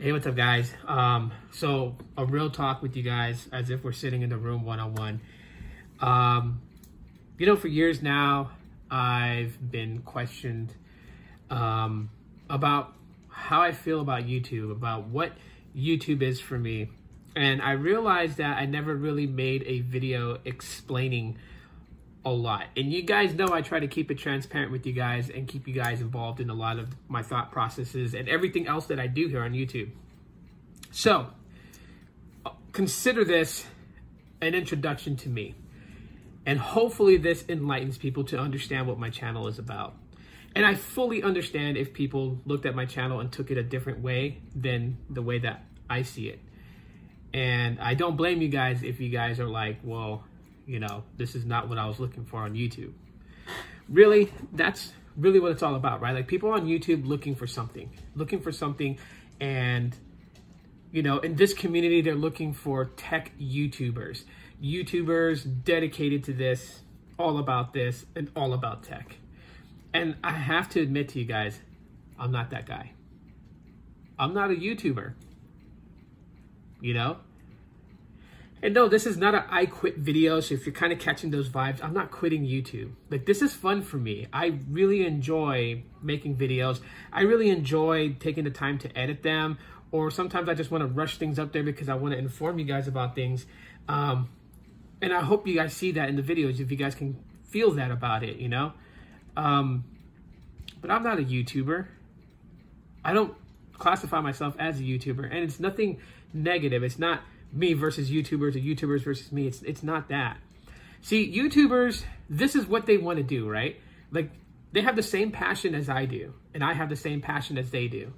Hey, what's up, guys? So a real talk with you guys, as if we're sitting in the room one-on-one. For years now, I've been questioned about how I feel about YouTube, about what YouTube is for me. And I realized that I never really made a video explaining a lot. And you guys know I try to keep it transparent with you guys and keep you guys involved in a lot of my thought processes and everything else that I do here on YouTube. So consider this an introduction to me. And hopefully this enlightens people to understand what my channel is about. And I fully understand if people looked at my channel and took it a different way than the way that I see it. And I don't blame you guys if you guys are like, well, this is not what I was looking for on YouTube. Really, that's really what it's all about, right? Like, people on YouTube looking for something and, in this community, they're looking for tech YouTubers dedicated to this, all about this, and all about tech. And I have to admit to you guys, I'm not that guy. I'm not a YouTuber, And no, this is not an I quit video, so if you're kind of catching those vibes, I'm not quitting YouTube. Like, this is fun for me. I really enjoy making videos. I really enjoy taking the time to edit them, or sometimes I just want to rush things up there because I want to inform you guys about things. And I hope you guys see that in the videos, if you guys can feel that about it, But I'm not a YouTuber. I don't classify myself as a YouTuber, and it's nothing negative. It's not me versus YouTubers or YouTubers versus me. It's not that. See, YouTubers, this is what they want to do, right? Like, they have the same passion as I do, and I have the same passion as they do,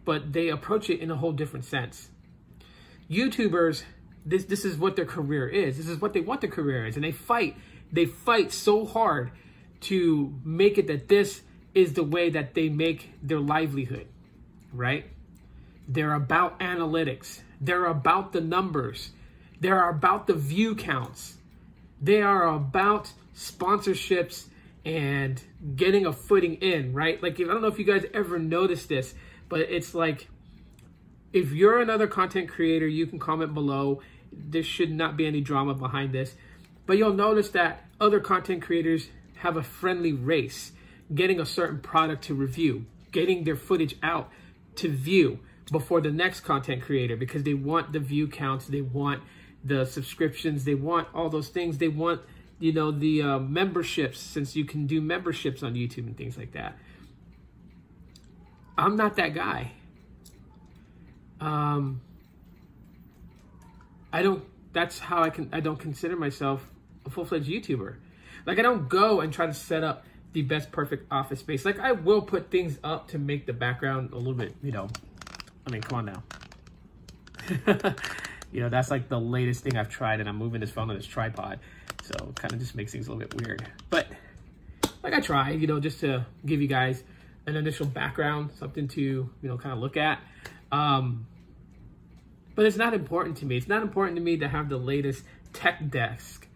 but they approach it in a whole different sense. YouTubers, this is what their career is. This is what they want their career is, and they fight so hard to make it that this is the way that they make their livelihood, right? They're about analytics. They're about the numbers. They're about the view counts. They are about sponsorships and getting a footing in, right? Like, I don't know if you guys ever noticed this, but it's like, if you're another content creator, you can comment below. There should not be any drama behind this. But you'll notice that other content creators have a friendly race, getting a certain product to review, getting their footage out to view before the next content creator, because they want the view counts, they want the subscriptions, they want all those things, they want, the memberships, since you can do memberships on YouTube and things like that. I'm not that guy. I don't consider myself a full-fledged YouTuber. Like, I don't go and try to set up the best perfect office space. Like, I will put things up to make the background a little bit, I mean, come on now. That's like the latest thing I've tried, and I'm moving this phone on this tripod. So it kind of just makes things a little bit weird. But like, I try, just to give you guys an initial background, something to, kind of look at. But it's not important to me. It's not important to me to have the latest tech desk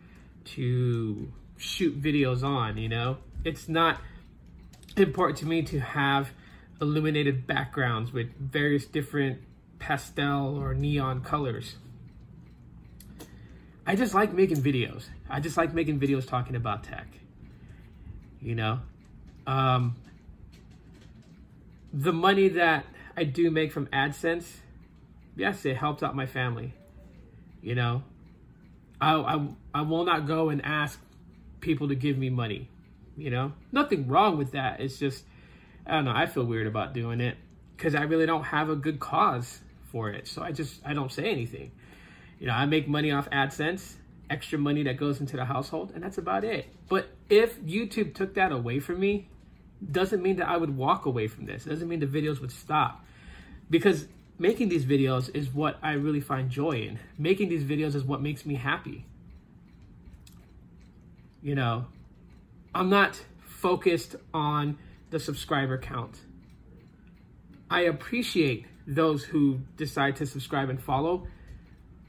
to shoot videos on, It's not important to me to have illuminated backgrounds with various different pastel or neon colors. I just like making videos. I just like making videos talking about tech. The money that I do make from AdSense, yes, it helps out my family. I will not go and ask people to give me money. Nothing wrong with that. It's just, I don't know, I feel weird about doing it because I really don't have a good cause for it. So I don't say anything. I make money off AdSense, extra money that goes into the household, and that's about it. But if YouTube took that away from me, doesn't mean that I would walk away from this. It doesn't mean the videos would stop, because making these videos is what I really find joy in. Making these videos is what makes me happy. I'm not focused on the subscriber count. I appreciate those who decide to subscribe and follow,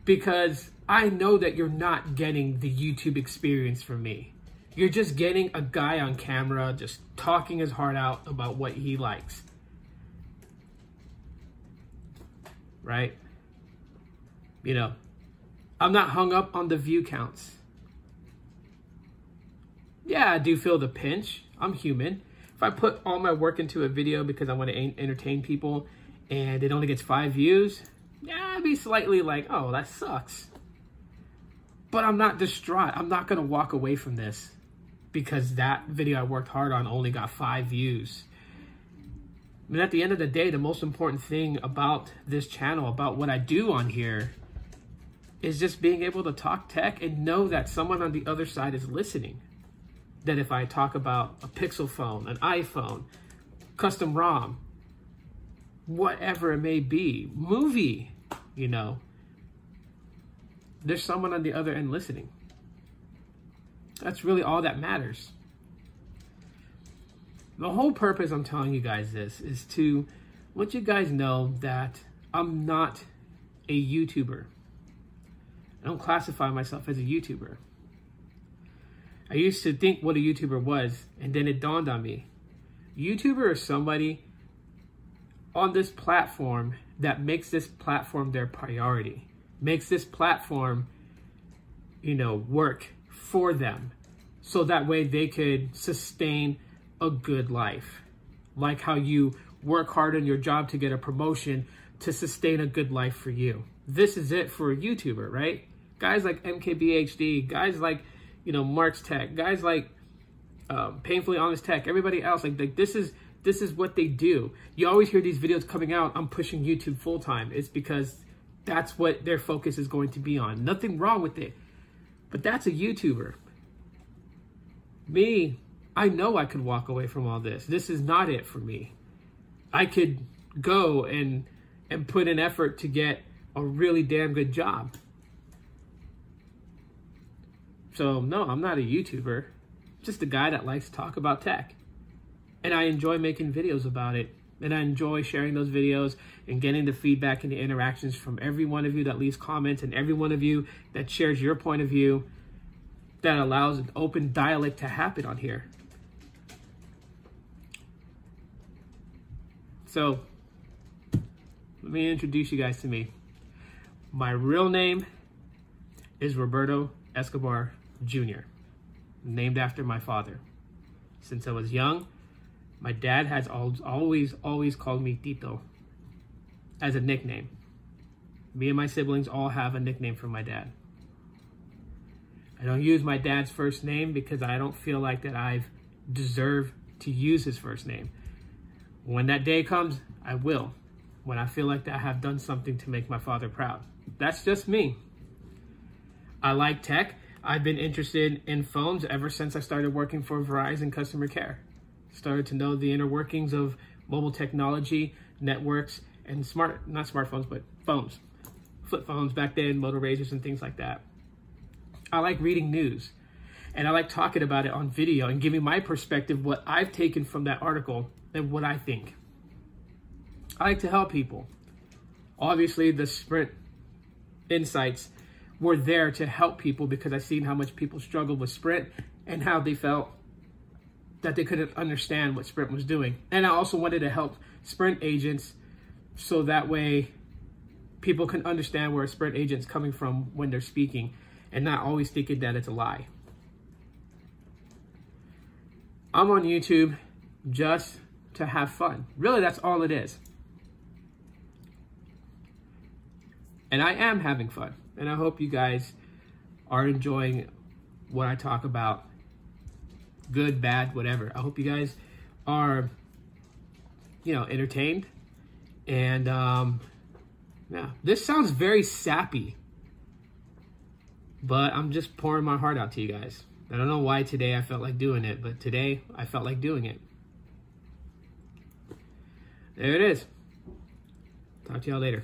because I know that you're not getting the YouTube experience from me. You're just getting a guy on camera just talking his heart out about what he likes. right? You know, I'm not hung up on the view counts. Yeah, I do feel the pinch. I'm human. If I put all my work into a video because I want to entertain people and it only gets 5 views, yeah, I'd be slightly like, oh, that sucks. But I'm not distraught. I'm not going to walk away from this because that video I worked hard on only got 5 views. I mean, at the end of the day, the most important thing about this channel, about what I do on here, is just being able to talk tech and know that someone on the other side is listening. That if I talk about a Pixel phone, an iPhone, custom ROM, whatever it may be, movie, you know, there's someone on the other end listening. That's really all that matters. The whole purpose I'm telling you guys this is to let you guys know that I'm not a YouTuber. I don't classify myself as a YouTuber. I used to think what a YouTuber was, and then it dawned on me. YouTuber is somebody on this platform that makes this platform their priority, makes this platform, you know, work for them, so that way they could sustain a good life. Like how you work hard in your job to get a promotion to sustain a good life for you. This is it for a YouTuber, right? Guys like MKBHD, guys like, you know, Mark's Tech, guys like Painfully Honest Tech, everybody else, like this is what they do. You always hear these videos coming out, I'm pushing YouTube full time. It's because that's what their focus is going to be on. Nothing wrong with it, but that's a YouTuber. Me, I know I could walk away from all this. This is not it for me. I could go and put an effort to get a really damn good job. So no, I'm not a YouTuber. Just a guy that likes to talk about tech. And I enjoy making videos about it. And I enjoy sharing those videos and getting the feedback and the interactions from every one of you that leaves comments and every one of you that shares your point of view, that allows an open dialect to happen on here. So, let me introduce you guys to me. My real name is Roberto Escobar Jr., named after my father. Since I was young, my dad has always called me Tito as a nickname. Me and my siblings all have a nickname for my dad. I don't use my dad's first name because I don't feel like that I've deserved to use his first name. When that day comes, I will. When I feel like that I have done something to make my father proud. That's just me. I like tech. I've been interested in phones ever since I started working for Verizon customer care. Started to know the inner workings of mobile technology, networks, and not smartphones, but phones. Flip phones back then, Moto Razors and things like that. I like reading news, and I like talking about it on video and giving my perspective, what I've taken from that article and what I think. I like to help people. Obviously, the Sprint insights were there to help people because I've seen how much people struggled with Sprint and how they felt that they couldn't understand what Sprint was doing. And I also wanted to help Sprint agents so that way people can understand where a Sprint agent's coming from when they're speaking and not always thinking that it's a lie. I'm on YouTube just to have fun. Really, that's all it is. And I am having fun. And I hope you guys are enjoying what I talk about. Good, bad, whatever. I hope you guys are, you know, entertained. And yeah, this sounds very sappy, but I'm just pouring my heart out to you guys. I don't know why today I felt like doing it, but today I felt like doing it. There it is. Talk to y'all later.